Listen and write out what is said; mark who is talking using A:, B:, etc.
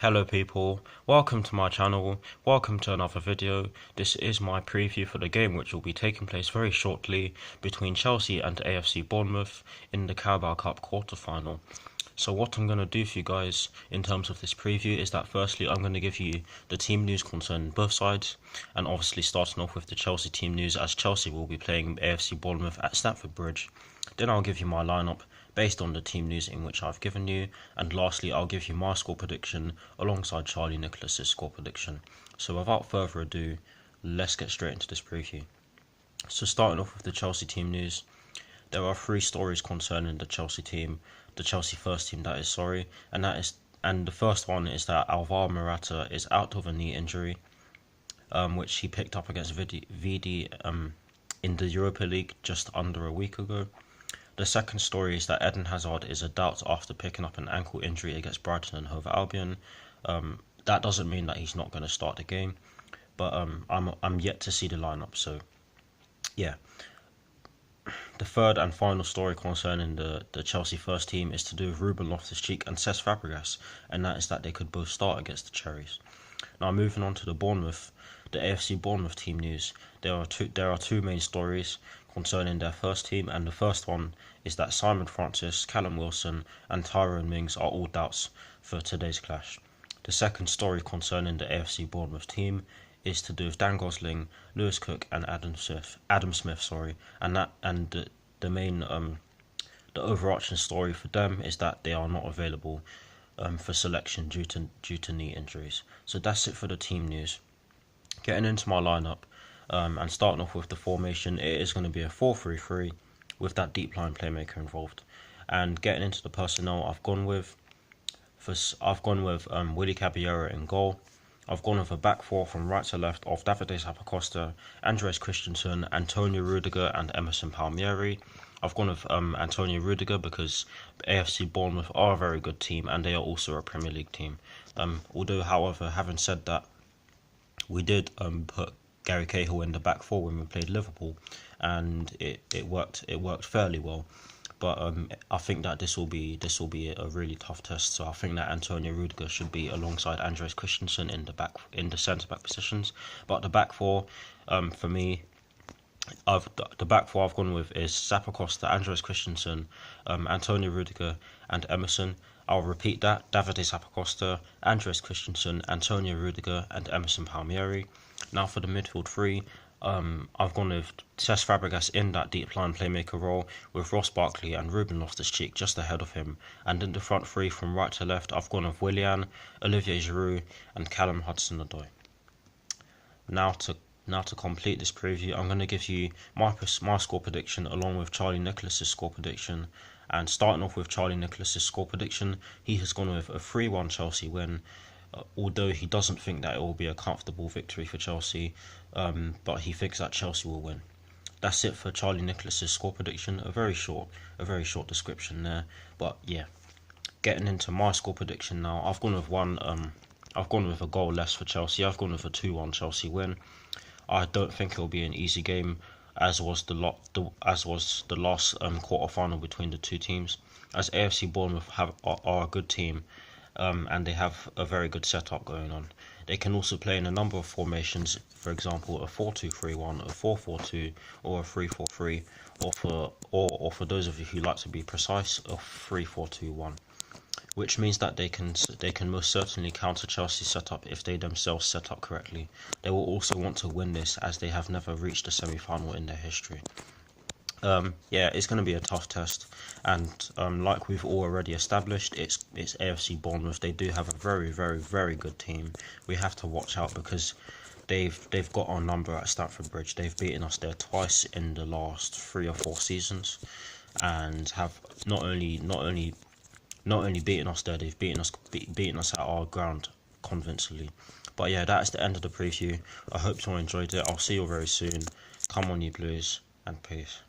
A: Hello people, welcome to my channel, welcome to another video. This is my preview for the game which will be taking place very shortly between Chelsea and AFC Bournemouth in the Carabao Cup quarter-final. So what I'm going to do for you guys in terms of this preview is that firstly I'm going to give you the team news concerning both sides, and obviously starting off with the Chelsea team news as Chelsea will be playing AFC Bournemouth at Stamford Bridge. Then I'll give you my lineup based on the team news in which I've given you, and lastly I'll give you my score prediction alongside Charlie Nicholas's score prediction. So without further ado, let's get straight into this preview. So starting off with the Chelsea team news, there are three stories concerning the Chelsea team, the Chelsea first team that is, and the first one is that Alvaro Morata is out of a knee injury, which he picked up against VD in the Europa League just under a week ago. The second story is that Eden Hazard is a doubt after picking up an ankle injury against Brighton and Hove Albion. That doesn't mean that he's not going to start the game, but I'm yet to see the lineup. So yeah. The third and final story concerning the Chelsea first team is to do with Ruben Loftus-Cheek and Cesc Fabregas, and that is that they could both start against the Cherries. Now moving on to the AFC Bournemouth team news, there are two main stories concerning their first team, and the first one is that Simon Francis, Callum Wilson and Tyrone Mings are all doubts for today's clash. The second story concerning the AFC Bournemouth team is to do with Dan Gosling, Lewis Cook and Adam Smith, and the main the overarching story for them is that they are not available for selection due to knee injuries. So that's it for the team news. Getting into my lineup, and starting off with the formation, it is going to be a 4-3-3 with that deep line playmaker involved. And getting into the personnel, I've gone with Willy Caballero in goal. I've gone with a back four from right to left of Davide Zappacosta, Andreas Christensen, Antonio Rudiger and Emerson Palmieri. I've gone with Antonio Rudiger because AFC Bournemouth are a very good team and they are also a Premier League team. Although, however, having said that, we did put Gary Cahill in the back four when we played Liverpool, and it worked fairly well. But I think that this will be a really tough test. So I think that Antonio Rudiger should be alongside Andreas Christensen in the centre back positions. But the back four, for me, the back four I've gone with is Zappacosta, Andreas Christensen, Antonio Rudiger and Emerson. I'll repeat that: Davide Zappacosta, Andreas Christensen, Antonio Rudiger and Emerson Palmieri. Now for the midfield three, I've gone with Cesc Fabregas in that deep line playmaker role, with Ross Barkley and Ruben Loftus-Cheek just ahead of him. And in the front three from right to left, I've gone with Willian, Olivier Giroud and Callum Hudson-Odoi. Now to complete this preview, I'm going to give you my score prediction along with Charlie Nicholas's score prediction. And starting off with Charlie Nicholas's score prediction, he has gone with a 3-1 Chelsea win. Although he doesn't think that it will be a comfortable victory for Chelsea, but he thinks that Chelsea will win. That's it for Charlie Nicholas's score prediction. A very short description there. But yeah, getting into my score prediction now, I've gone with a goal less for Chelsea. I've gone with a 2-1 Chelsea win. I don't think it will be an easy game, as was the last quarter final between the two teams, as AFC Bournemouth are a good team. And they have a very good setup going on. They can also play in a number of formations, for example a 4-2-3-1, a 4-4-2 or a 3-4-3, or for those of you who like to be precise, a 3-4-2-1, which means that they can most certainly counter Chelsea's setup if they themselves set up correctly. They will also want to win this, as they have never reached a semi-final in their history. Yeah, it's going to be a tough test, and like we've already established, it's AFC Bournemouth. They do have a very, very, very good team. We have to watch out because they've got our number at Stamford Bridge. They've beaten us there twice in the last 3 or 4 seasons, and have not only beaten us there, they've beaten us at our ground convincingly. But yeah, that is the end of the preview. I hope you all enjoyed it. I'll see you very soon. Come on, you Blues, and peace.